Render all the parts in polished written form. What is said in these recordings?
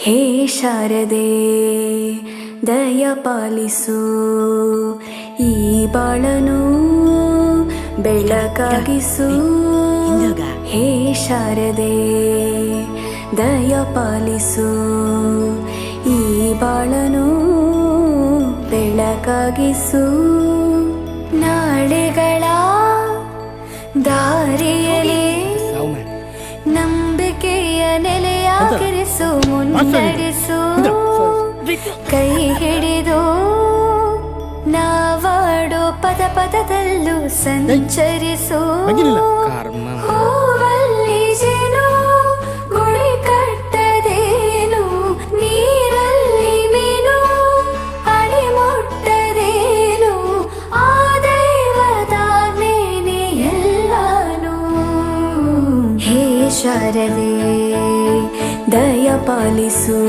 ಹೇ ಶಾರದೆ ದಯ ಪಾಲಿಸು, ಈ ಬಾಳನು ಬೆಳಕಾಗಿಸು. ಹೇ ಶಾರದೆ ದಯ ಪಾಲಿಸು, ಈ ಬಾಳನು ಬೆಳಕಾಗಿಸು. ನಾಳೆಗಳ ದಾರಿಯಲ್ಲಿ ನಂಬಿಕೆಯ ನೆಲೆಯಾಗಿರಿಸು, ಮುನ್ನಡೆಸು. ಕೈ ಹಿಡಿದು ನಾವಾಡೋ ಪದ ಪದದಲ್ಲೂ ಸಂಚರಿಸು. ಹೂವಲ್ಲಿ ಜೇನು ಗುಳಿ ಕಟ್ಟದೇನು, ನೀರಲ್ಲಿ ಮೀನು ಅಡಿ ಮುಟ್ಟದೇನು, ಆ ದೈವದಾಜ್ಞೆನೇ ಎಲ್ಲಾನು. ಹೇ ಶಾರದೆ ದಯ ಪಾಲಿಸು.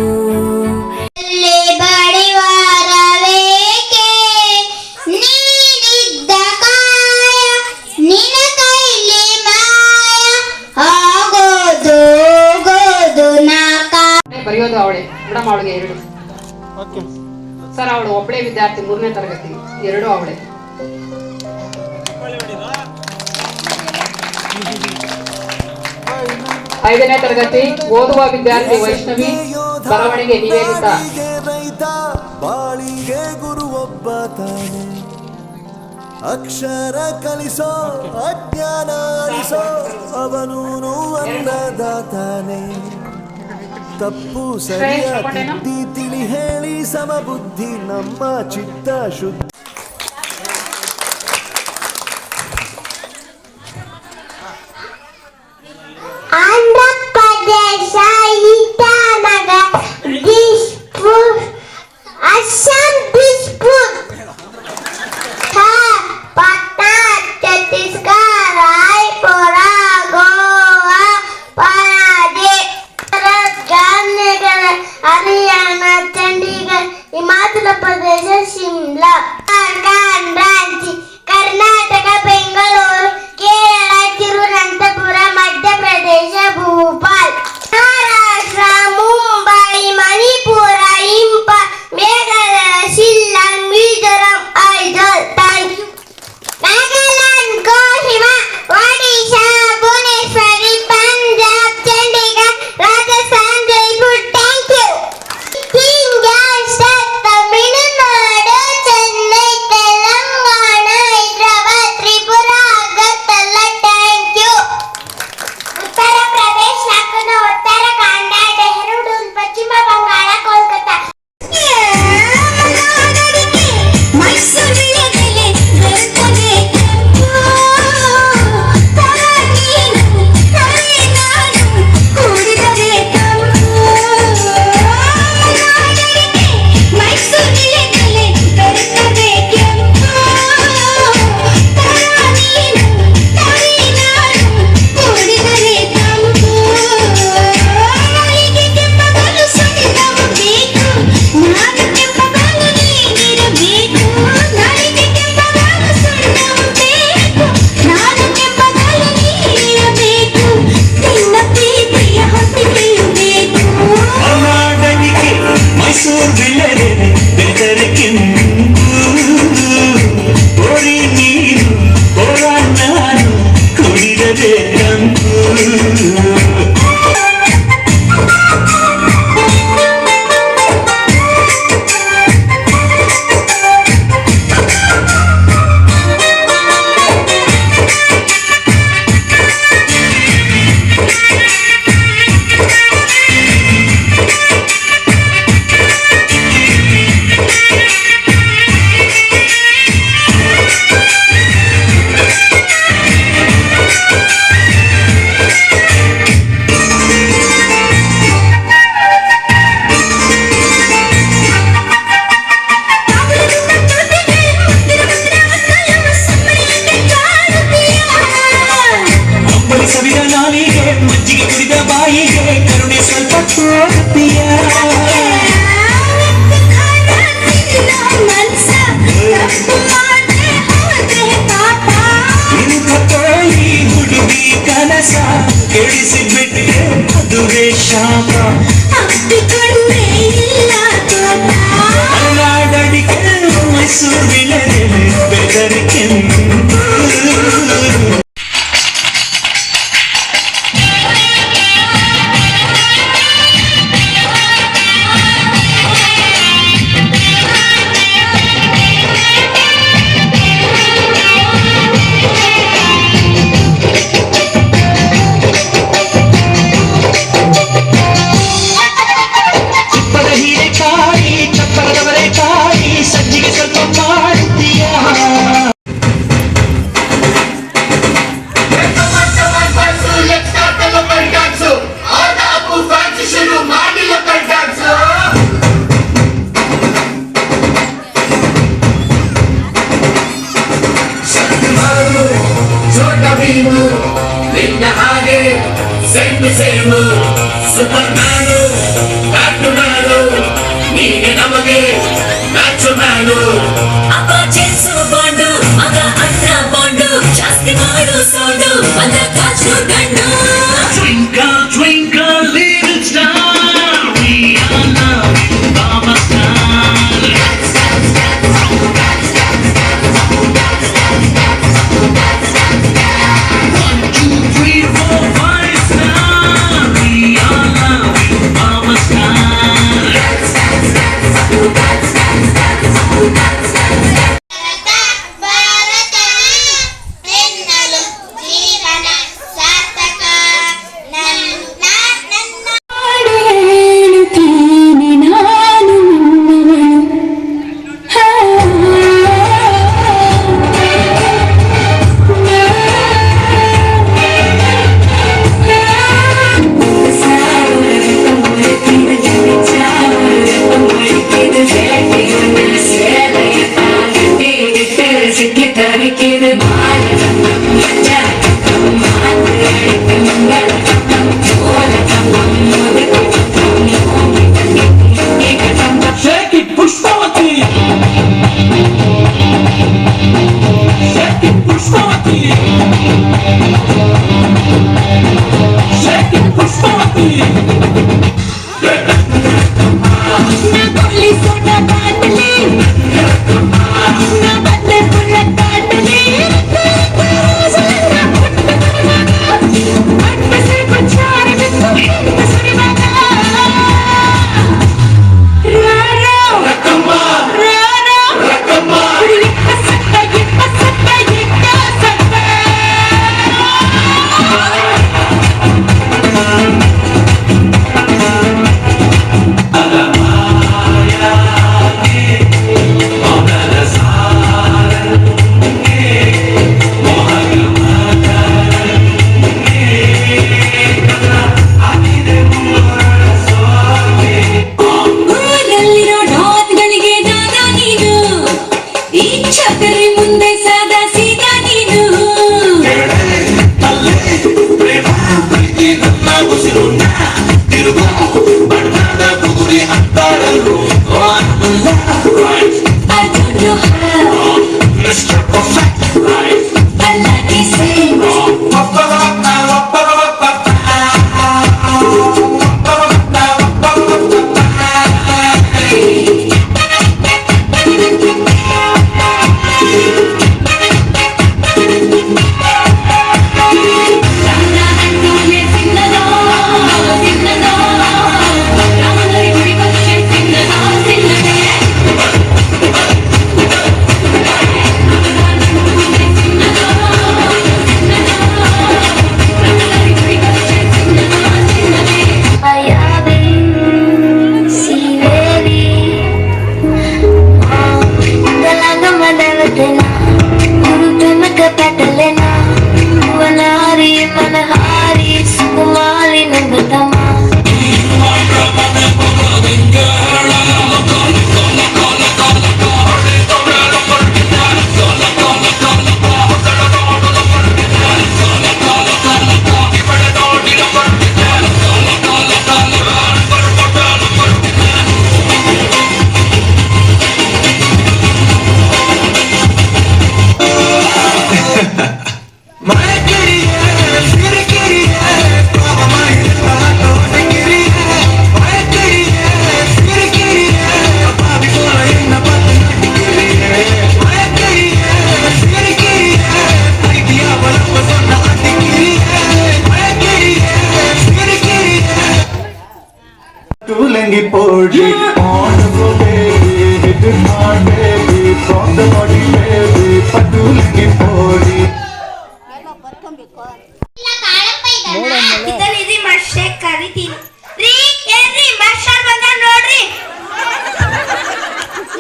ಬರೆಯೋದು ಅವಳೆ ಮೇಡಮ್, ಅವಳಿಗೆ 2 ಸರ್. ಅವಳು ಒಬ್ಬಳೇ ವಿದ್ಯಾರ್ಥಿ, 3ನೇ ತರಗತಿ, 2 ಅವಳೆ. ಐದನೇ ತರಗತಿ ಓದುವ ವಿದ್ಯಾರ್ಥಿ ವೈಷ್ಣವಿ, ಬರವಣಿಗೆ ನಿವೇದಿತ. ಬಾಳಿಗೆ ಗುರು ಒಬ್ಬ ತಾನೆ, ಅಕ್ಷರ ಕಲಿಸೋ ಅಜ್ಞಾನ ಅಳಿಸೋ ಅವನೂನು ಅನ್ನದಾತಾನೆ. ತಪ್ಪು ಸರಿಯ ತಿದ್ದಿ ತಿಳಿ ಹೇಳಿ ಸಮಬುದ್ಧಿ ನಮ್ಮ ಚಿತ್ತ ಶುದ್ಧ. Andhra Pradesh, Itanagar, Dispur, Assam, Dispur, Patna, Chhattisgarh, Raipur, Goa, Panaji, Gandhinagar, Haryana, Chandigarh, Himachal Pradesh, Shimla, Ranchi, Karnataka, Bengaluru, Kerala, Thiruvananthapuram, Madhya Pradesh, Bhopal, Maharashtra, Mumbai, Manipur, Imphal, Meghalaya, Shillong, Mizoram, Aizawl. Thank you. Nagaland, Kohima, Odisha, Bhuvaneshwari, Punjab, Chandigarh, Rajasthan, Jaipur. Thank you. Tamil Nadu, Chennai, Telangana, Hyderabad, Tripura, Agartala. Thank you. Uttar Pradesh, Lucknow, Uttarakhand, Dehradun, ಪಶ್ಚಿಮ ಬಂಗಾಳ, ಕೋಲ್ಕತ್ತಾ. ಕೆಡಿಸಿಬಿಟ್ಟೆ ಅದುವೇ ಶಾಪ ಅಪ್ಪಿಕೊಂಡೇ ಇಲ್ಲ ತೋಟ ಅಲ್ಲಾಡಡಿಕೆ ಮೈಸೂರಿನ ಬೆದರಿಕೆಂದು ಚಿಪ್ಪದ ಹೀರೆಕಾಯಿ ಚಪ್ಪರದವರೆ ಕಾಯಿ ಸಜ್ಜಿಗೆ ಸ್ವಲ್ಪ ಮಾಡುತ್ತೀಯಾ ನಿನ್ನ ಹಾಗೆ same super man bat man ನೀನೆ ನಮಗೆ ಮ್ಯಾಚು ಮ್ಯಾನು ಅಪ್ಪ ಜೇಮ್ಸು ಬಾಂಡು ಮಗ ಅಣ್ಣ ಬಾಂಡು ಜಾಸ್ತಿ ಮಾಡು ಸೌಂಡು ಬಂದ ಕಾಚು ಗಂಡು Twinkle, twinkle, little star, we all love you, Mama Star. 1, 2, 3, 4, 5 star, we all love you, Mama Star. Bharat ಎನ್ನಲು ಜೀವನ ಸಾರ್ಥಕ ನನ್ನ ಹೇಳುತ್ತೀನಿ ನಾನು ನಿನ್ನವಳು Shake it, Pushpavati. Shake it, Pushpavati. Shake it, Pushpavati. ಊರಲ್ಲಿರೋ ಡಾನ್ಗಳಿಗೆ ದಾದ ನೀನು ಈ ಚಕರಿ ಮುಂದೆ ಸಾದಾ ಸೀದಾ ನೀನು I don't know how Mr. Perfect, right? I like these things ನನ್ನ ಹಣ್ಣುಲೆ ತಿನ್ನದೋ ತಿನ್ನದೋ patoolingi podi. On the go baby, hit it hard baby, from the body baby, patoolingi podi. ಇಲ್ಲ ಕಾಳಪ್ಪ ಇದನ್ನ ಇದನ್ನ ಮಷ್ಟೇ ಕರಿತೀನಿ ರೀ ಏನ್ರಿ ಮಾಸ್ಟರ್ ಬಂದ ನೋಡ್ರಿ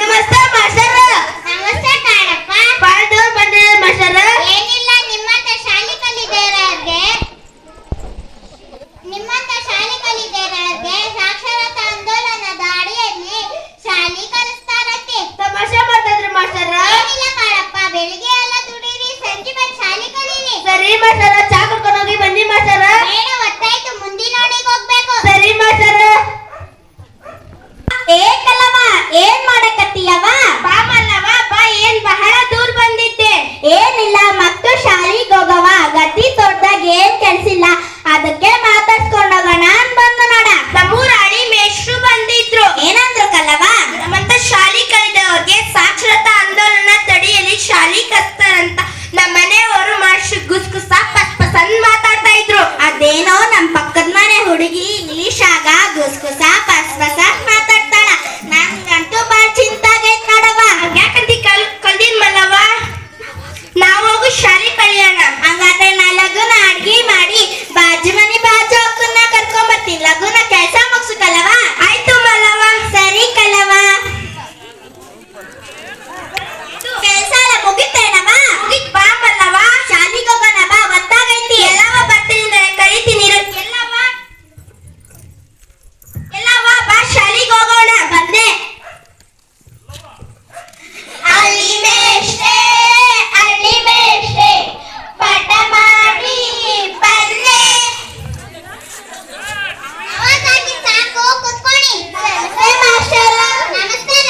ನಮಸ್ತೆ ಮಾಸ್ಟರ್ ನಮಸ್ತೆ ಕಾಳಪ್ಪ ಬಾಳ ದೂರ ಬಂದ್ರೆ ಮಾಸ್ಟರ್ ಏನಿಲ್ಲ ನಿಮ್ಮಂತ ಶಾಲೆ ಕಲಿದೇರರಿಗೆ ಸಾಕ್ಷರತಾ ಆಂದೋಲನದ ಅಡಿಯಲ್ಲಿ ಶಾಲೆ ಕಲಿಸ್ತಾರತ್ತೆ ತಮಾಷೆ ಮಾಡ್ತಿದ್ರಿ ಮಾಸ್ಟರ್ ಏನಿಲ್ಲ ಕಾಳಪ್ಪ ಬೆಳಿಗ್ಗೆ ಎಲ್ಲ ದುಡೀರಿ ಸಂಜೆ ಬಂದು ಶಾಲೆ ಕಲೀರಿ ಸರಿ ಮಾಸ್ಟರ್ ಚಾ ಕರ್ಕೊಂಡು ಹೋಗಿ ಬನ್ನಿ ಮಾಸ್ಟರ್ ಬೇಡ ಒತ್ತಾಯ್ತು ಮುಂದಿನ ಓಣಿಗೆ ಹೋಗ್ಬೇಕು ಸರಿ ಮಾಸ್ಟರ್ ಏ ಕಲವ ಏನ್ ಮಾಡಕತ್ತೀಯವ ಬಾ ಮಲ್ಲವ ಬಾ ಏನ್ ಬಹಳ ದೂರ ಬಂದಿದ್ದೆ ಏನಿಲ್ಲ ಮಕ್ಕಳು ಶಾಲೆಗೆ ಹೋಗವ ಗತಿ ತೋಟದಾಗ ಏನ್ ಕೆಲ್ಸಿಲ್ಲ ಅದಕ್ಕೆ ಮಾತಾಡ್ಸ್ಕೊಂಡೋಗೋಣ ಅಂತ ಬಂದು ನೋಡ ನಮ್ಮೂರ ಹಳಿ ಮೇಷ್ಟ್ರು ಬಂದಿದ್ರು ಏನಂದ್ರು ಕಲವ ನಮ್ಮಂತ ಶಾಲೆ ಕಲಿದವ್ರಿಗೆ ಸಾಕ್ಷರತಾ ಆಂದೋಲನ ತಡಿಯಲ್ಲಿ ಶಾಲೆ ಕಲಿಸ್ತಾರಂತ ನಮ್ಮ ಮನೆಯವರು ಮಾಸ್ಟ್ರು ಗುಸ್ಗುಸ ಪಸ್ ಅಂತ ಮಾತಾಡ್ತಾ ಇದ್ರು ಅದೇನೋ ನಮ್ ಪಕ್ಕದ ಮನೆ ಹುಡುಗಿ ಇಂಗ್ಲಿಷ್ ಆಗ ಗುಸ್ಗುಸ ಪಸ್ ಅಂತ ಮಾತಾಡ್ತಾಳ ನಂಗಂತೂ ಬಾಳ ಚಿಂತಾಗೈತ್ ನೋಡವ ಯಾಕಂತಿ ಕಲ್ದಿನ್ ಮಲ್ಲವ ನಾವು ಹೋಗು ಶಾಲೆ ಕಲಿಯೋಣ ಹಂಗಾದ್ರೆ ನಾ ಲಗುನ ಅಡ್ಗಿ ಮಾಡಿ ಬಾಜು ಮನೆ ಬಾಜು ಅಕ್ಕನ್ನ ಕರ್ಕೊಂಡ್ ಬರ್ತೀನಿ ಲಗುನ ಕೆಲಸ ಮುಗಿಸು ಕಲವ ಆಯ್ತು ಮಲ್ಲವ ಸರಿ ಕಲವ ಕೆಲಸ ಎಲ್ಲ ಮುಗಿತೇನವ ಮುಗಿತ್ ಬಾ ಮಲ್ಲವ ಶಾಲೆಗೆ ಹೋಗೋಣ ಬಾ ಒತ್ತಾಗೈತಿ ಎಲ್ಲವ ಬರ್ತೀನಿ ಅಂದ್ರೆ ಕರಿತೀನಿ ಎಲ್ಲವ ಬಾ ಶಾಲೆಗೆ ಹೋಗೋಣ ಬಂದೆ ಅಲ್ಲಿ ಮೇಷ್ಟ್ರೆ ಪಾಠ ಮಾಡಿ ಬರ್ರೆ ಅವಾಗಾಗಿ ಸಾಕು ಕುತ್ಕೊಳ್ಳಿ ನಮಸ್ತೆ ಮಾಸ್ಟರ್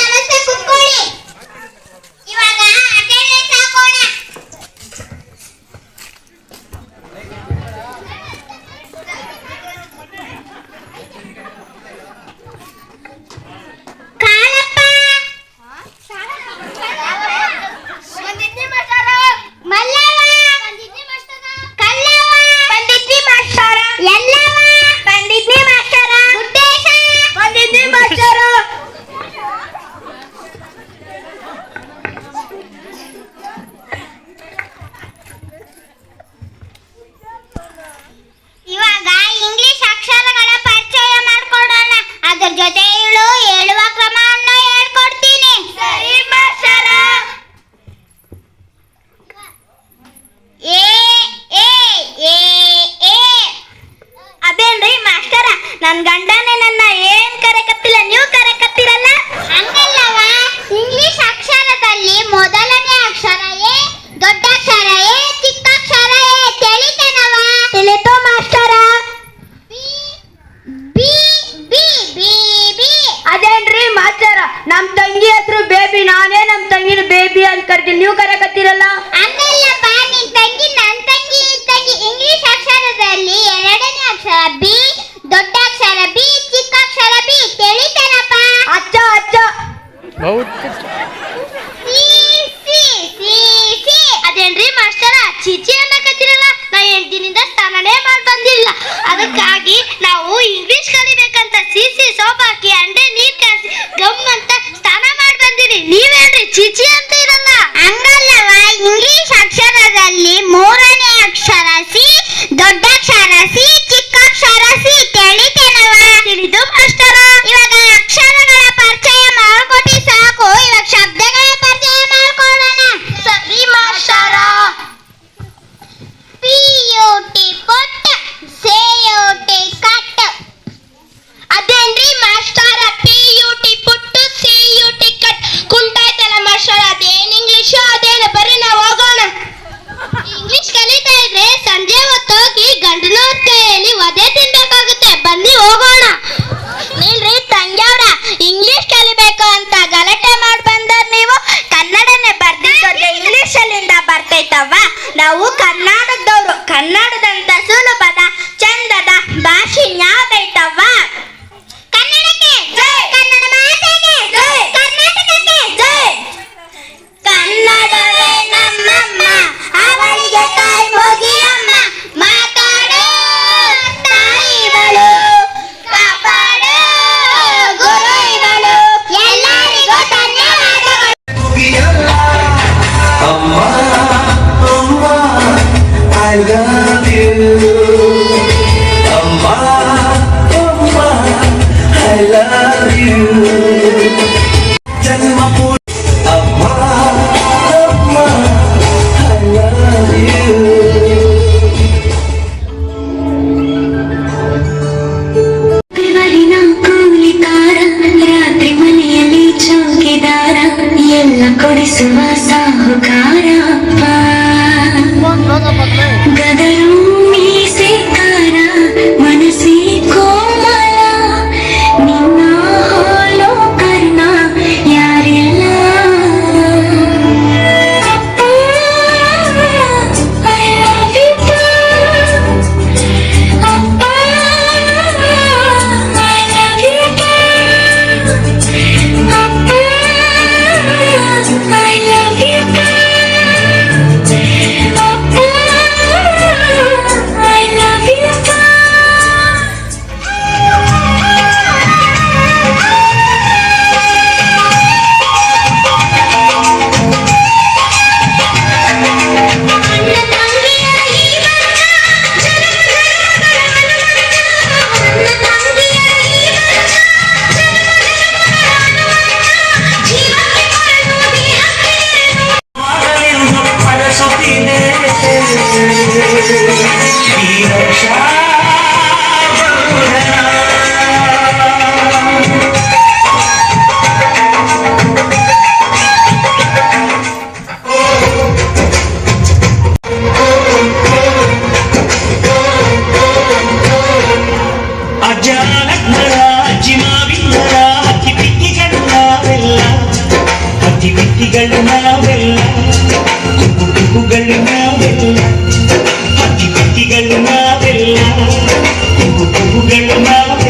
ನಮಸ್ತೆ ಕುತ್ಕೊಳ್ಳಿ ಇವಾಗ ಅಟೆಂಡೆನ್ಸ್ ಹಾಕೋಣ ಕಾಳಪ್ಪ ಬಂದಿದ್ನಿ ಮಾಸ್ಟರ ಮಲ್ಲವ ಬಂದಿದ್ನಿ ಮಾಸ್ಟರ ಕಲ್ಲವ ಬಂದಿದ್ನಿ ಮಾಸ್ಟರ ಎಲ್ಲವ ಬಂದಿದ್ನಿ ಮಾಸ್ಟರ ಗುಡ್ಡೇಶ ಬಂದಿದ್ನಿ ಮಾಸ್ಟರ ಇವಾಗ ಇಂಗ್ಲಿಷ್ ಅಕ್ಷರಗಳ ಪರಿಚಯ ಮಾಡ್ಕೊಳ್ಳೋಣ ಅದರ ಜೊತೆ ಹೇಳುವ ಕ್ರಮವನ್ನು ಹೇಳ್ಕೊಡ್ತೀನಿ ಸರಿ ಮಾಸ್ಟರ ಏ ಏ ಏ ಏ ಅದೇನ್ರಿ ಮಾಸ್ಟರ ನನ್ ಗಂಡನೇ ನನ್ನ ಏನ್ ಕರೆಕತ್ತಿಲ್ಲ ನೀವು ಕರೆಕತ್ತಿರಲ್ಲ ಹಂಗಲ್ಲವ ಇಂಗ್ಲಿಷ್ ಅಕ್ಷರದಲ್ಲಿ ಮೊದಲನೇ ಅಕ್ಷರ ಎ ದೊಡ್ಡ ಅಕ್ಷರ ಎ ಚಿಕ್ಕ ಅಕ್ಷರ ಎ ತಿಳಿತೇನವ ತಿಳಿತು master B B B B ಅದೇನ್ರಿ ಮಾಸ್ಟರ ನಮ್ ತಂಗಿ ಹೆಸರು ಬೇಬಿ ನಾನೇ ನಮ್ ತಂಗಿನ ಬೇಬಿ ಅಂತ ಕರ್ತೀನಿ ನೀವು ಕರೆಕತ್ತೀರಲ್ಲ ಹಂಗಲ್ಲಪ್ಪ ನಿನ್ ತಂಗಿ ನನ್ ತಂಗಿ ಇಂಗ್ಲಿಷ್ ಅಕ್ಷರದಲ್ಲಿ ಎರಡನೇ ಅಕ್ಷರ ಬಿ ದೊಡ್ಡ ಅಕ್ಷರ ಬಿ ಚಿಕ್ಕ ಅಕ್ಷರ ಬಿ ತಿಳಿತೇನಪ್ಪ ಅಚ್ಚ ಸಿ ಸಿ ಸಿ ಸಿ ಅದೇನ್ರಿ ಮಾಸ್ಟರ ಚಿಚಿ ಅನ್ನಕತ್ತಿರಲ್ಲ ನಾ 8 ದಿನದಿಂದ ಸ್ನಾನನೇ ಮಾಡಿ ಬಂದಿಲ್ಲ ಅದಕ್ಕಾಗಿ ನಾವು ಇಂಗ್ಲಿಷ್ ಕಲಿಬೇಕಂತ ಸಿಸಿ ಸೋಪ್ ಹಾಕಿ ಅಂಡೆ ನೀರ್ ಕಾಸಿ ಗಮ್ ಅಂತ ಸ್ನಾನ ಮಾಡಿ ಬಂದಿನಿ ನೀವೇನ್ರಿ ಚಿಚಿ ಅಂತ ಇರಲ್ಲ ಹಂಗಲ್ಲವ ಇಂಗ್ಲಿಷ್ ಅಕ್ಷರದಲ್ಲಿ ಮೂರನೇ ಅಕ್ಷರ ಸಿ ದೊಡ್ಡ ಅಕ್ಷರ ಸಿ ಚಿಕ್ಕ ಅಕ್ಷರ ಸಿ ತಿಳಿತೇನವ ತಿಳಿದು ಮಾಸ್ಟರ ಇವಾಗ ಅಕ್ಷರಗಳ ಪರಿಚಯ ಮಾಡ್ಕೊಟ್ಟಿ ಸಾಕು ಇವಾಗ ಶಬ್ದಗಳ ಪರಿಚಯ ಮಾಡ್ಕೊಳ್ಳೋಣ ಸರಿ ಮಾಸ್ಟರ ಪಿಯುಟಿ ಪೊಟ್ಟ ಸೇಯುಟಿ ಕಟ್ ಅದೇನ್ರಿ ಮಾಸ್ಟರ್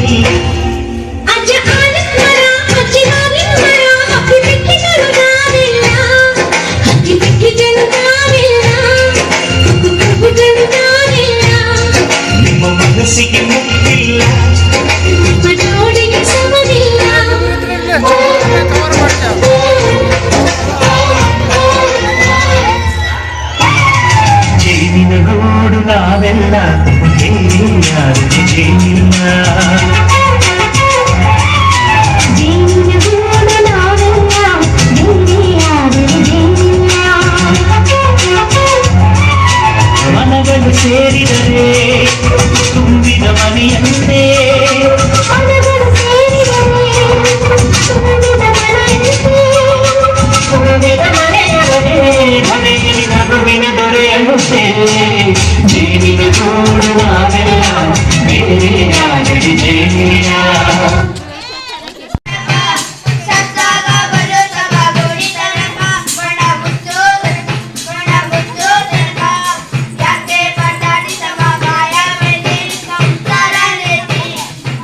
ಇಲ್ಲ ಅಜ್ಜ ಆಲದ ಮರ ಅಜ್ಜಿ ಮಾವಿನ ಮರ ಹಕ್ಕಿ ಬೆಕ್ಕಿಗಳು ನಾವಿಲ್ಲ ಹಕ್ಕಿ ಬೆಕ್ಕಿಗಳು ನಾವಿಲ್ಲ ಕುಕ್ಕುಗಳು ನಾವಿಲ್ಲ ನಿಮ್ಮ ಮನಸ್ಸಿಗೆ ಮುಟ್ಟಿಲ್ಲ ನಿಮ್ಮ ಜೋಡಿಗೆ ಸಮವಿಲ್ಲ ಜೇನಿನ ಗೂಡು ನಾವೆಲ್ಲ ಯಾರಿಗೆ ಜೇನಿಲ್ಲ ಜೇನಿನ ಗೂಡು ನಾವೆಲ್ಲ ಬೇರೆ ಯಾರಿಗೆ ಜೇನಿಲ್ಲ ಮನಗಳು ಸೇರಿದರೆ ತುಂಬಿದ ಮನೆಯಂತೆ ಮನಗಳು ಸೇರಿದರೆ ತುಂಬಿದ ಮನೆಯಂತೆ ತುಂಬಿದ ಮನೆಯಲ್ಲಿ ನಗುವಿನ ದೊರೆಯಂತೆ ಜೇನಿನ ಗೂಡು ನಾವೆಲ್ಲ ಬೇರೆ ಯಾರಿಗೆ ಜೇನಿಲ್ಲ ಸತ್ತಾಗ ಬರೋ ಸಭ ಗೋಡಿ ತನಕ ಬಣ ಮುಚ್ಚೋ ತನಕ ಯಾಕೆ ಪಟ್ಟಾಡಿ ಸಮ ಮಾಯ ಮೇಲೆ ಸಂಸಾರ ನೆತ್ತಿ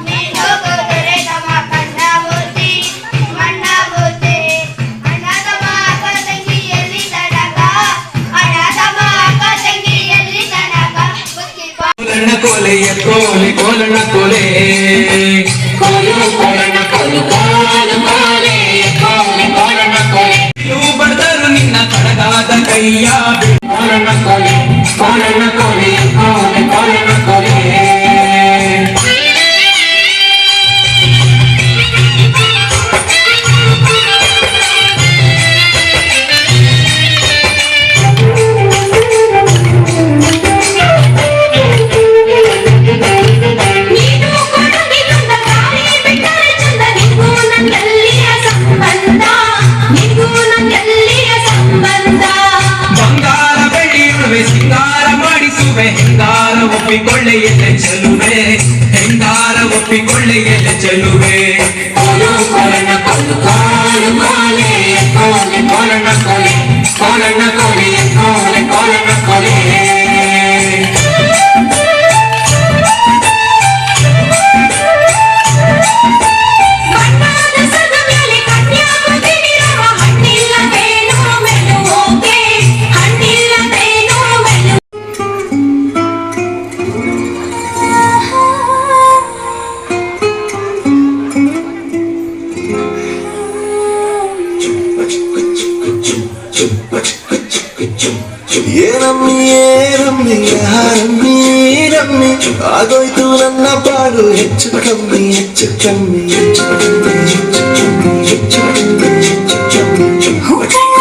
ನೀನು ಹೋದರೆ ಸಮ ಕಣ್ಣ ಬೂತಿ ಮಣ್ಣ ಬೂತಿ ಅಣ್ಣ ತಮ್ಮ ಅಕ್ಕ ತಂಗಿಯಲ್ಲಿ ತನಕ ಅಣ್ಣ ತಮ್ಮ ಅಕ್ಕ ತಂಗಿಯಲ್ಲಿ ತನಕ ಬುಕ್ಕಿ ಕೋಲಣ್ಣ ಕೋಲೆಯ ಕೋಲೆ ಕೋಲಣ್ಣ ಕೋಲೆ ನೀವು ಬಡದರು ನಿನ್ನ ಕಡಗಾದ ಕೈಯ ಕೋಲಣ್ಣ ಕೋಲೆ ಕೋಲಣ್ಣ ಕೋಲೆ ಕೋಲೆ ಕೋಲಣ್ಣ ಕೋಲೆ ನೀನು ಕೊಡುಗೆ ತಂದ ಗಾಳಿ ಬಿಟ್ಟರೆ ಚಂದ ನಿಂಗೂ ನಂಗೆಲ್ಲಿಯ ಸಂಬಂಧ ನಿಂಗೂ ನಂಗೆಲ್ಲಿಯ ಸಂಬಂಧ ಬಂಗಾರ ಬೆಳ್ಳಿಯುಳುವೆ ಸಿಂಗಾರ ಮಾಡಿಸುವೆ ಹೆಂಗಾರ ಒಪ್ಪಿಕೊಳ್ಳೆ ಎಲೆ ಚೆಲುವೆ ಹೆಂಗಾರ ಒಪ್ಪಿಕೊಳ್ಳೆ ಎಲೆ ಚೆಲುವೆ ಕೋಲಣ್ಣ ಕೋಲು ಕೋಲು ಕೋಲೆ ಕೋಲೆ ಕೋಲಣ್ಣ ಕೋಲೆ ಕೋಲಣ್ಣ ಕೋಲೆ ಕೋಲೆ ಕೋಲಣ್ಣ ಕೋಲೆ ಬಣ್ಣದ ಸದ ಮೇಲೆ ಕನ್ಯಾಕುಮಾರಿರುವ ಹಣ್ಣಿಲ್ಲದೇನೋ ಮೆಲುವೋಕೆ ಹಣ್ಣಿಲ್ಲದೇನೋ ಮೆಲು ಏನಮ್ಮಿ ಏನಮ್ಮಿ ಯಾರಮ್ಮಿ ರಮ್ಮಿ ಆಗೋಯ್ತು ನನ್ನ ಪಾಡು ಹೆಚ್ಚು ಕಮ್ಮಿ ಹೆಚ್ಚು ಕಮ್ಮಿ ಹೆಚ್ಚು ಕಮ್ಮಿ ಹೆಚ್ಚು ಕಮ್ಮಿ ಹೆಚ್ಚು ಕಮ್ಮಿ ಹೆಚ್ಚು ಕಮ್ಮಿ ಕಣ್ಣ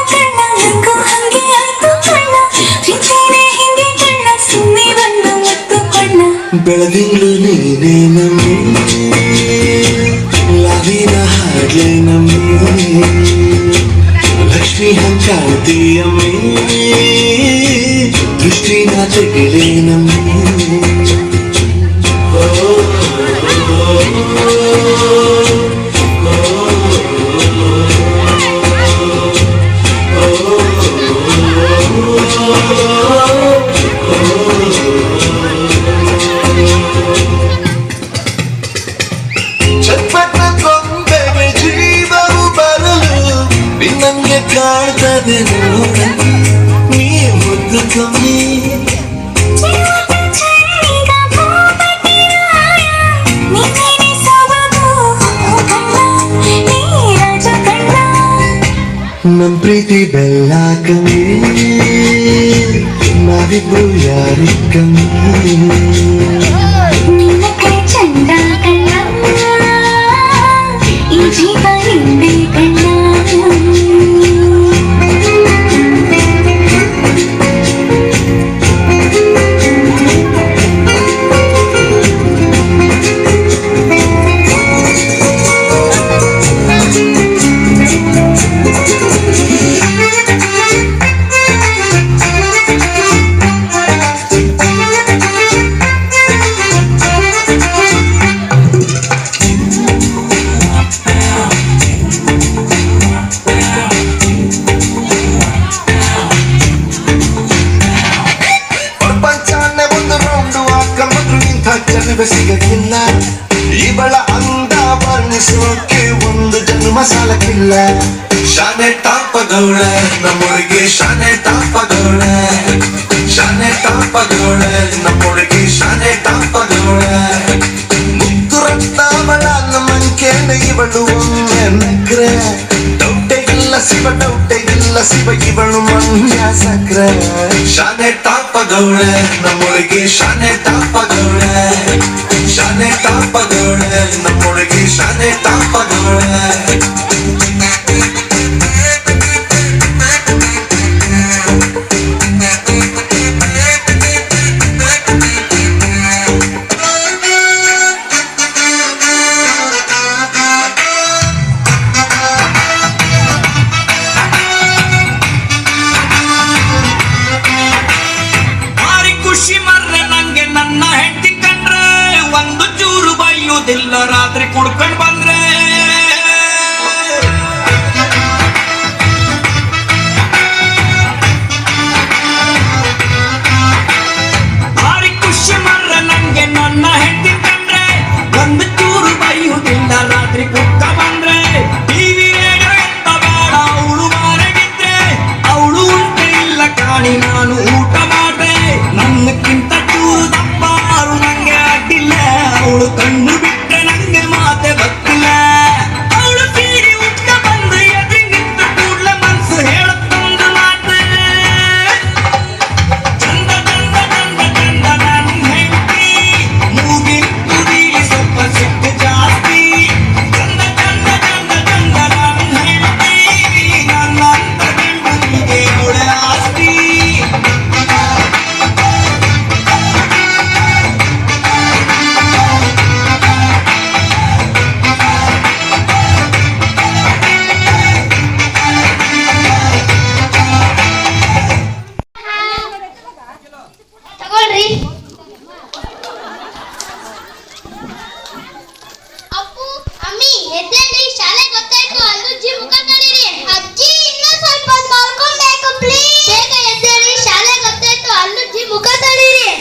ಕಣ್ಣ ನಂಗೂ ಹಂಗೆ ಆಯ್ತು ಕಣ್ಣ ಪ್ರೀತಿನೇ ಹಿಂಗೆ ಕಣ್ಣ ಸುಮ್ಮನೆ ಬಂದು ಮುತ್ತು ಕಣ್ಣ ಬೆಳದಿಂಗಳು ನೀನೇ ನಮ್ಮಿ ಲಾವಿನ ಹಾಡ್ಲೆ ನಮ್ಮಿ ಲಕ್ಷ್ಮಿ ಹಂಗ ಕಾಣ್ತೀಯಮ್ಮಿ ದೃಷ್ಟಿನ ತೆಗಿಲೆ ನಮ್ಮಿ ಚಟ್ಪಟ ಕೊಂಬೆಗೆ ಜೀವವು ಬರಲು ನಿನ್ನಂಗೆ ಕಾಣ್ತದೆ ನೋಡಲು ನೀ ಮುದ್ದು ಕಮ್ಮಿ ನಮ್ ಪ್ರೀತಿ ಬೆಲ್ಲ ಕಮ್ಮಿ ನಾವಿಬ್ರು ಯಾರಿ ಕಮ್ಮಿ ನಿನ್ನ ಕೈ ಚಂದ ಕಣ್ಣ ಈ ಜೀವ ಹಿಂದೆ ಕಣ್ಣ ಪ್ರಪಂಚವನ್ನೇ ಒಂದು ರೌಂಡು ಹಾಕೊಂಡ್ರು ಇಂಥ ಜನವೇ ಸಿಗಲಿಲ್ಲ ಇವಳ ಅಂದ ವರ್ಣಿಸೋಕೆ ಒಂದು ಜನ್ಮ ಸಾಲಕ್ಕಿಲ್ಲ. ಶಾನೆ ಟಾಪಗೌಳೆ ನಮ್ಮೊಳಗೆ ಶಾನೆ ಟಾಪಗೌಳೆ, ಶಾನೆ ಟಾಪಗೌಳೆ ನಮ್ಮೊಳಗೆ ಶಾನೆ ಟಾಪಗೌಳೆ. ಮುದ್ದು ರತ್ನಾವಳ ಮಂಕೇನ ಇವಳು ಒಮ್ಮೆ ನಕ್ರೆ, ಡೌಟೆಗಿಲ್ಲ ಶಿವ ಡೌಟೆಗಿಲ್ಲ ಶಿವ ಇವಳು ಮಂಡ್ಯ ಸಕ್ರ. ಶಾನೆ ಟಾಪಗೌಳೆ ನಮ್ಮೊಳಗೆ ಶಾನೆ ಟಾಪಗೌಳೆ, ಶಾನೆ ಟಾಪಗೌಳೆ ನಮ್ಮೊಳಗೆ ಶಾನೆ ಟಾಪಗೌಳೆ. ರಾತ್ರಿ ಕುಡ್ಕೊಂಡ್ ಬಂದ್ರೆ ಭಾರಿ ಖುಷಿ ಮರ್ರೆ ನಂಗೆ ನನ್ನ ಹೆಂಡತಿ ಕಂಡ್ರೆ, ಒಂದು ಚೂರು ಬೈಯುವುದಿಲ್ಲ ರಾತ್ರಿ ಕುಡ್ಕ ಬಂದ್ರೆ. ಟಿವಿ ರೇಡಿಯೋ ಎಂತ ಬೇಡ ಅವಳು ಮಾರಗಿದ್ರೆ, ಅವಳು ಉಂಟ ಇಲ್ಲ ಕಾಣಿ ನಾನು ಊಟ ಮಾಡ್ದೆ. ನನ್ನಕ್ಕಿಂತ ಚೂರು ದಪ್ಪ ಯಾರು ನಂಗೆ ಅಡ್ಡಿಲ್ಲ, ಅವಳು ಕಣ್ಣು ಬಿಟ್ರೆ ನಂಗೆ ಮಾತೆ ಗೊತ್ತಿಲ್ಲ. ಅವಳು ಸೀರೆ ಉಟ್ಟ ಬಂದು ಎದುರು ನಿಂತ ಕೂಡ್ಲೆ ಮನ್ಸು ಹೇಳುತ್ತೊಂದು ಮಾತು, ಚಂದ ಚಂದ ಚಂದ ಚಂದ ನನ್ನ ಹೆಂಡತಿ, ಮೂಗಿನ ತುದಿಲಿ ಸ್ವಲ್ಪ ಸಿಟ್ಟು ಜಾಸ್ತಿ. ಚಂದ ಚಂದ ಚಂದ ಚಂದ ನನ್ನ ಹೆಂಡತಿ, ನನ್ನಂತ ಗಂಡನಿಗೆ ಅವಳೆ ಆಸ್ತಿ. ತಗೊಳ್ರಿ. ಅಪ್ಪು ಅಮ್ಮಿ ಎದ್ದೇಳಿ, ಶಾಲೆ ಗೊತ್ತಾಯ್ತು. ಅಜ್ಜಿ ಮುಖ ತೊಳಿರಿ. ಅಜ್ಜಿ ಇನ್ನೂ ಸ್ವಲ್ಪ ಹೊತ್ತು ಮಲ್ಕೊಬೇಕು ಪ್ಲೀಸ್. ಬೇಗ ಎದ್ದೇಳಿ, ಶಾಲೆ ಗೊತ್ತಾಯ್ತು. ಅಜ್ಜಿ ಮುಖ ತೊಳಿರಿ.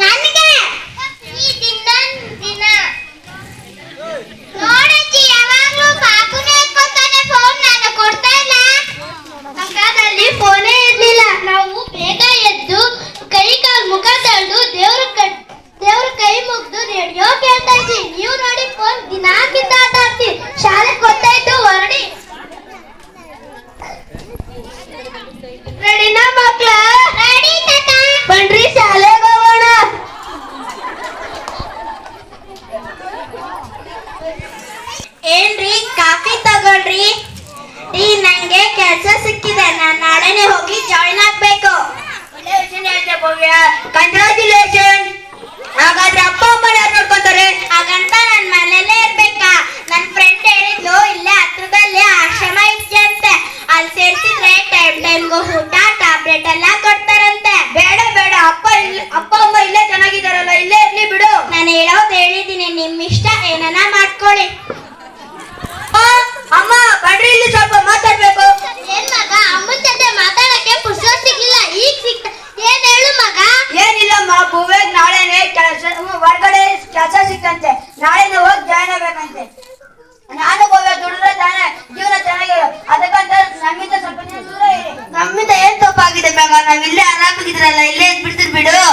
ನನಗೆ ಈ ದಿನ ನೋಡಜ್ಜಿ, ಯಾವಾಗ್ಲೂ ಪಾಪುನೇ ಎತ್ಕೊತಾನೆ ಫೋನ್, ನಾನು ಕೊಡ್ತಾ ಇಲ್ಲ. ಮಗದಲ್ಲಿ ಫೋನೇ ಇರ್ಲಿಲ್ಲ. ನಾವು ಬೇಗ ಎದ್ದು ಕೈ ಕಾಲು ಮುಖ ತೊಳೆದು ದೇವ್ರ ಕೈ ಮುಗ್ದು ರೇಡಿಯೋ ಕೇಳ್ತಾ ಇದ್ವಿ. ನೀವು ನೋಡಿ ಫೋನ್ ದಿನಾ ಕಿತ್ತಾಟ ಆಡ್ತೀವಿ. ಶಾಲೆ ಗೊತ್ತಾಯ್ತು, ಹೊರಡಿ. ರೆಡಿನಾ ಮಕ್ಳ? ರೆಡಿ ತಾತ. ಬನ್ರಿ ಶಾಲೆಗೆ ಹೋಗೋಣ. ಏನ್ರಿ ಕಾಫಿ ತಗೊಳ್ರಿ. ಈ ನಂಗೆ ಕೆಲಸ ಸಿಕ್ಕಿದೆ, ನಾನು ನಾಳೆನೆ ಹೋಗಿ ಜಾಯಿನ್ ಆಗ್ಬೇಕು. ಒಳ್ಳೆ ವಿಷಯ ಹೇಳ್ದೆ ಭವ್ಯ, ಕಂಗ್ರಾಚುಲೇಷನ್. ಹಾಗಾದ್ರೆ ಅಪ್ಪ ಅಮ್ಮ ಯಾರು ನೋಡ್ಕೊಂತಾರೆ? ಹಾಗಂತ ನನ್ನ ಮನೇಲೇ ಇರ್ಬೇಕಾ? ನನ್ನ ಫ್ರೆಂಡ್ ಹೇಳಿದ್ಲು, ಇಲ್ಲೇ ಹತ್ರದಲ್ಲಿ ಆಶ್ರಮ ಇದೆಯಂತೆ, ಅಲ್ಲಿ ಸೇರ್ಸಿದ್ರೆ ಟೈಮ್ಗೂ ಊಟ ಟ್ಯಾಬ್ಲೆಟ್ ಎಲ್ಲ ಕೊಡ್ತಾರಂತೆ. ಬೇಡ ಬೇಡ, ಅಪ್ಪ ಅಮ್ಮ ಇಲ್ಲೇ ಚೆನ್ನಾಗಿದಾರಲ್ಲ, ಇಲ್ಲೇ ಇರ್ಲಿ ಬಿಡು. ನಾನು ಹೇಳೋದು ಹೇಳಿದ್ದೀನಿ, ನಿಮ್ ಇಷ್ಟ, ಏನನ ಮಾಡ್ಕೊಳ್ಳಿ. ಅಮ್ಮ ಬಡ್ರಿ, ಇಲ್ಲಿ ಸ್ವಲ್ಪ ಮಾತಾಡ್ಬೇಕು. ಏನ್ ಮಗ, ಅಮ್ಮನ ಜೊತೆ ಮಾತಾಡಕ್ಕೆ ಪುಸ್ತಕ ಸಿಗ್ಲಿಲ್ಲ, ಈಗ ಸಿಕ್ತ. ಏನ್ ಹೇಳು ಮಗ? ಏನಿಲ್ಲಮ್ಮ, ಭುವೇಗ್ ನಾಳೆನೆ ಹೊರಗಡೆ ಕೆಲಸ ಸಿಕ್ಕಂತೆ, ನಾಳೆನೆ ಹೋಗಿ ಜಾಯ್ನ್ ಆಗ್ಬೇಕಂತೆ. ನಾನು ಭವ್ಯ ದುಡಿದ್ರೆ ತಾನೆ ಜೀವನ ಚೆನ್ನಾಗಿರೋ, ಅದಕ್ಕಂತ ನಮ್ಮಿಂದ ಸ್ವಲ್ಪ ದಿನ ದೂರ ಇರಿ. ನಮ್ಮಿಂದ ಏನ್ ತಪ್ಪಾಗಿದೆ ಮಗ, ನಾವ್ ಇಲ್ಲೇ ಆರಾಮಾಗಿದ್ರಲ್ಲ, ಇಲ್ಲೇ ಬಿಡ್ತೀರಿ ಬಿಡು.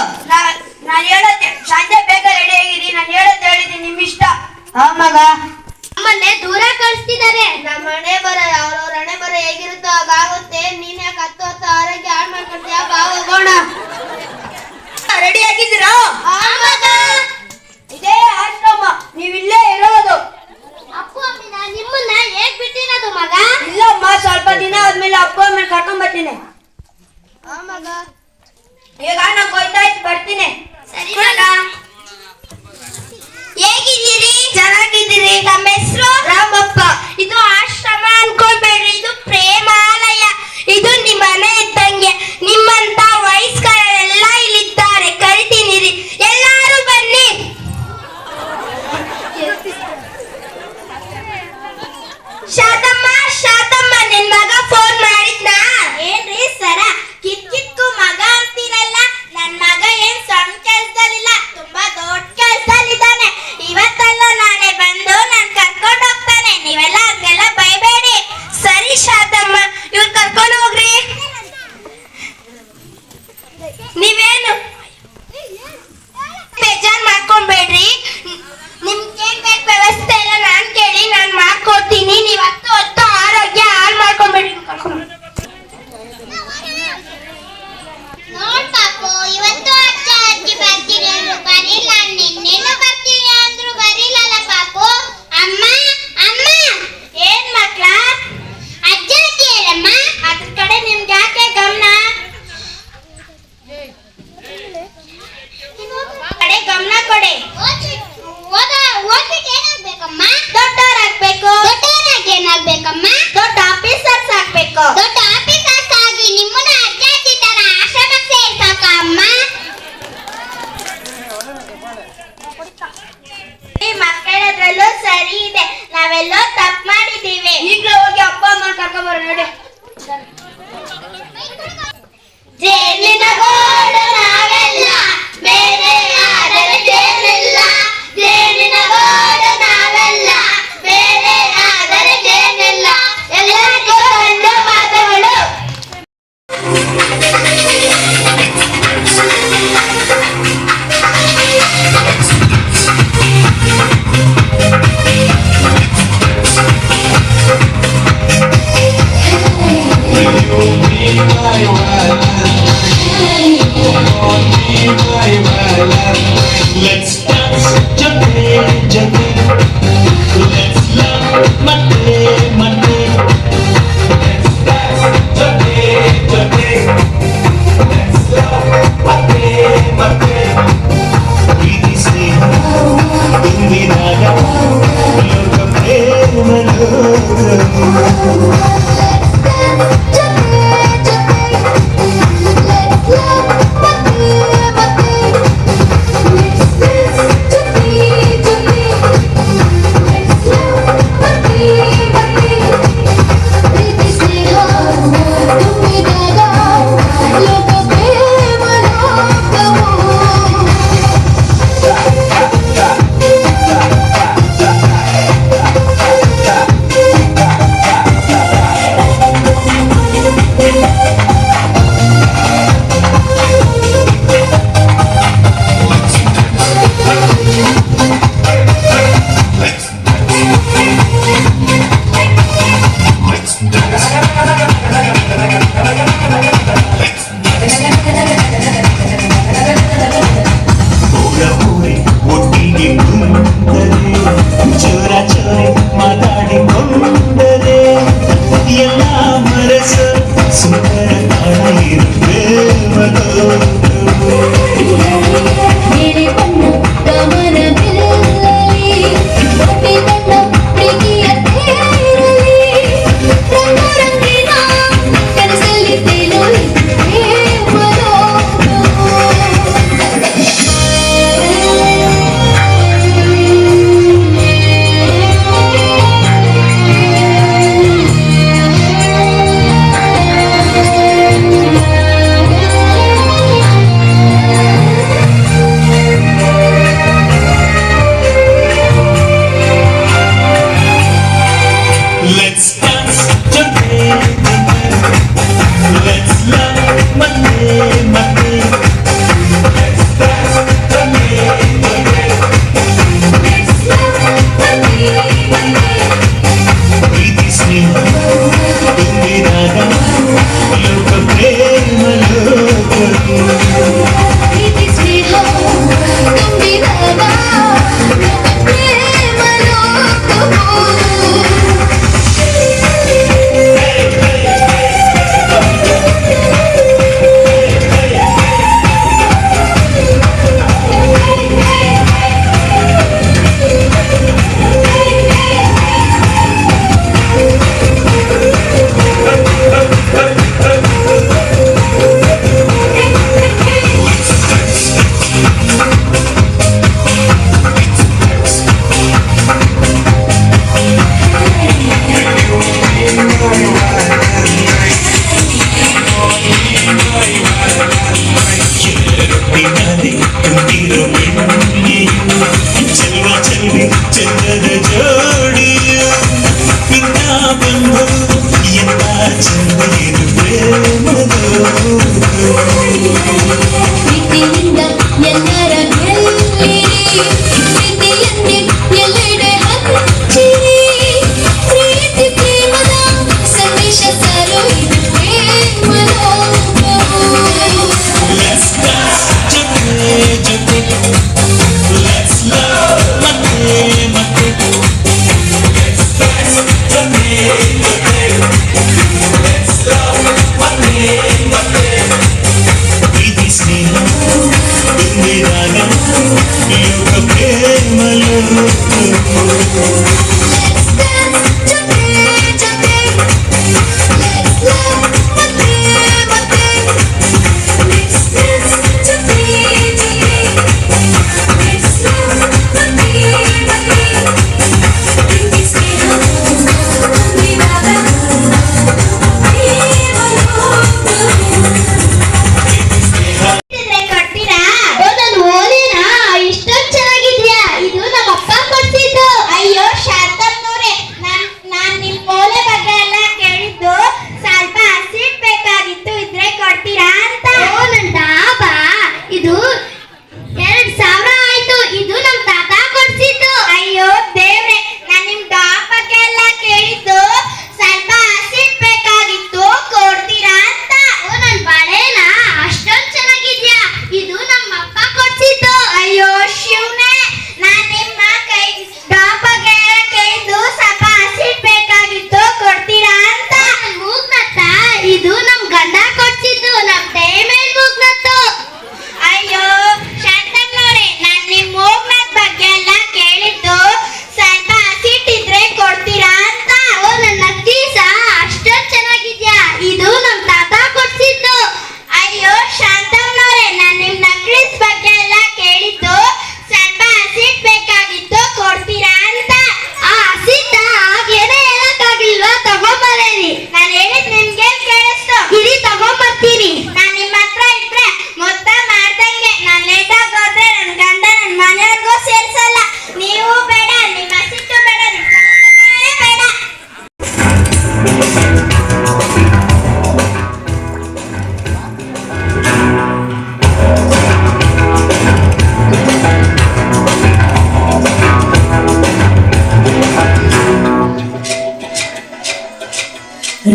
ನಾನು ಹೇಳೋದೆ ಸಂಜೆ ಬೇಗ ರೆಡಿ ಆಗಿರಿ, ನಾನು ಹೇಳೋದು ಹೇಳಿದ್ದೀನಿ, ನಿಮ್ ಇಷ್ಟ. ಮಗ ನಮ್ಮನ್ನೇ ದೂರ ಕಳಿಸ್ತಿದ್ದಾರೆ. ನಮ್ಮ ಹಣೆ ಬರ, ಅವ್ರವ್ರ ಹಣೆ ಬರ ಹೇಗಿರುತ್ತೋ ಹಾಗಾಗುತ್ತೆ. ನೀನ್ ಯಾಕೆ ಹತ್ತು ಆರೋಗ್ಯ ಹಾಳು ಮಾಡ್ಕೊಳ್ತೀಯ? ಹೋಗೋಣ. ರೆಡಿ ಆಗಿದ್ದೀರಾ? ಇದೇ ಆಶ್ರಮ, ನೀವಿಲ್ಲೇ ಇರೋದು. ಅಪ್ಪು ಅಮ್ಮಿ, ನಾನು ನಿಮ್ಮನ್ನ ಹೇಗ್ ಬಿಟ್ಟಿರೋದು ಮಗ? ಇಲ್ಲಮ್ಮ, ಸ್ವಲ್ಪ ದಿನ ಆದ್ಮೇಲೆ ಅಪ್ಪ ಅಮ್ಮ ಕರ್ಕೊಂಡ್ ಬರ್ತೀನಿ. ಮಗ ಈಗ ನಾನು ಗೊತ್ತಾಯ್ತು, ಬರ್ತೀನಿ. ಸರಿ ಮಗ. ಹೇಗಿದ್ದೀರಿ? ಚೆನ್ನಾಗಿದ್ದೀರಿ. ನಮ್ಮ ಹೆಸರು ರಾಮಪ್ಪ. ಇದು ಆಶ್ರಮ ಅನ್ಕೊಳ್ಬೇಡ್ರಿ, ಇದು ಪ್ರೇಮಾಲಯ. ಇದು ನಿಮ್ಮ ಮನೆ ಇದ್ದಂಗೆ. ನಿಮ್ಮಂತ ವಯಸ್ಕರೆಲ್ಲ ಇಲ್ಲಿದ್ದಾರೆ, ಕರಿತೀನಿ ರೀ. ಎಲ್ಲಾರು ಬನ್ನಿ. ಶಾತಮ್ಮ, ನಿನ್ ಮಗ ಕರ್ಕೊಂಬರ ನೋಡಿ. ಜೇನಿನ ಗೋಡು ನಾವೆಲ್ಲ ಬೇರೆ ಆದರೆ ಜೇನಿಲ್ಲ. ಜೇನಿನ ಗೋಡು ನಾವೆಲ್ಲ ಬೇರೆ ಆದರೆ ಜೇನಿಲ್ಲ. ಎಲ್ಲರಿಗೂ ಧನ್ಯವಾದಗಳು. Let's dance today, today. Let's love Monday, Monday. Let's dance today, today. Let's love Monday, Monday. ಪ್ರೀತಿ ಸ್ನೇಹ ತುಂಬಿದಾಗ ಲೋಕ ಪ್ರೇಮ ಲೋಕ.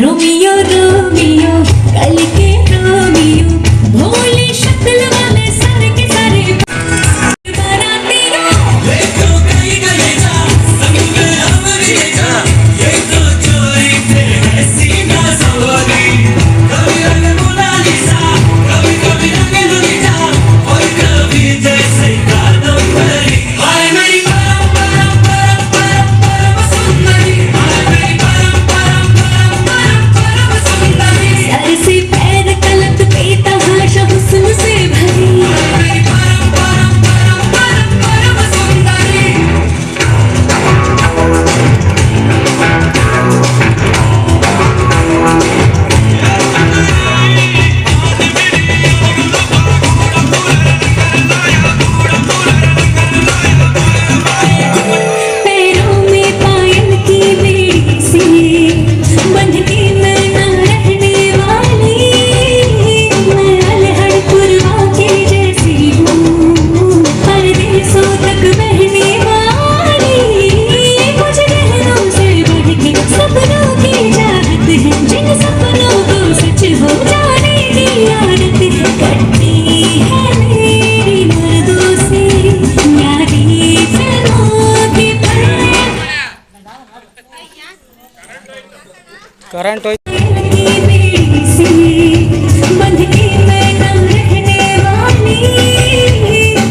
रोमियो रोमियो कल के रोमियो भोली शक्ल वाले सारे के सारे बारातियों ये तो कहीं गए जा संग में हमारी ले जा ये तो चोरी से सीना सवारी कभी रंग मोनालिसा कभी कभी रंग लुलिया और कभी जैसे कादम्बरी हाय मेरी परम परम परम परम परम सुंदरी हाय मेरी परम परम परम परम परम सुंदरी सर से पैर तलक बेतहाशा हुस्न से भरी हाय मेरी परम परम परम परम परम सुंदरी पैरों में पायल की बेड़ी सी बंध के मैं ना रहने वाली मैं अलहड़ पुरवा के जैसी हूँ परदेसों तक बहने वाली कुछ गहनों से बढ़ के सपनों की चाहत है जिन सपनों को सच हो जाने की आदत है कटती है मेरी मर्दों से यारी फिल्मों की करंट बेड़ी सी बंध के मैं ना रहने वाली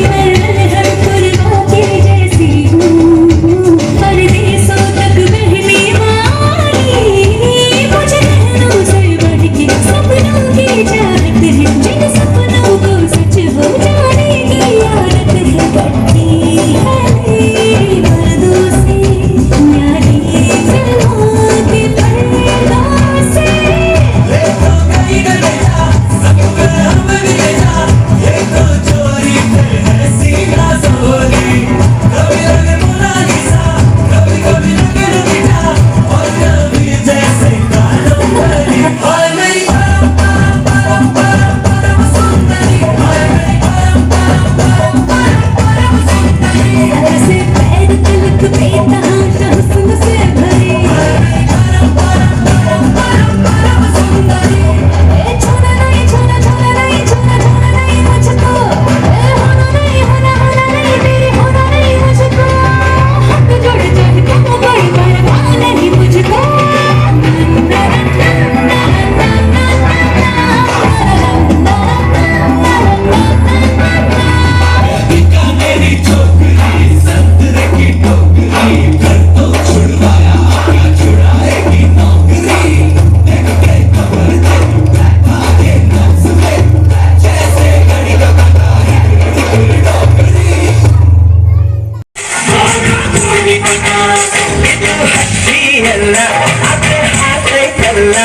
मैं अलहड़ पुरवा के जैसी हूँ परदेसों तक बहने वाली कुछ गहनों से बढ़ के सपनों की चाहत है जिन सपनों को सच हो जाने की आदत है कटती है मेरी मर्दों से यारी फिल्मों के पर्दों से ये तो कहीं गए जा संग में हमारी ले जा ये तो चोरी से सीना सवारी कभी रंग मोनालिसा कभी कभी रंग लुलिया और कभी जैसे कादम्बरी हाय मेरी परम परम परम परम परम सुंदरी हाय मेरी परम परम परम परम परम सुंदरी सर से पैर तलक बेतहाशा हुस्न से भरी परम परम परम परम परम सुंदरी छोड़ा नहीं छोड़ा छोड़ा नहीं छोड़ा छोड़ा नहीं मुझको होना नहीं होना होना नहीं तेरे होना नहीं मुझको हाथ जोड़ जोड़ के कोई परवाह नहीं मुझको मेरी छोकरी संतरे की टोकरी घर तो छुड़वाया क्या छुड़ाएगी नौकरी देख के खबर दे बैठा के नफ्स में जैसे घड़ी का काटा है डोकरी ಅಲ್ಲ ಅದೇ ಹಾಕೈತಲ್ಲ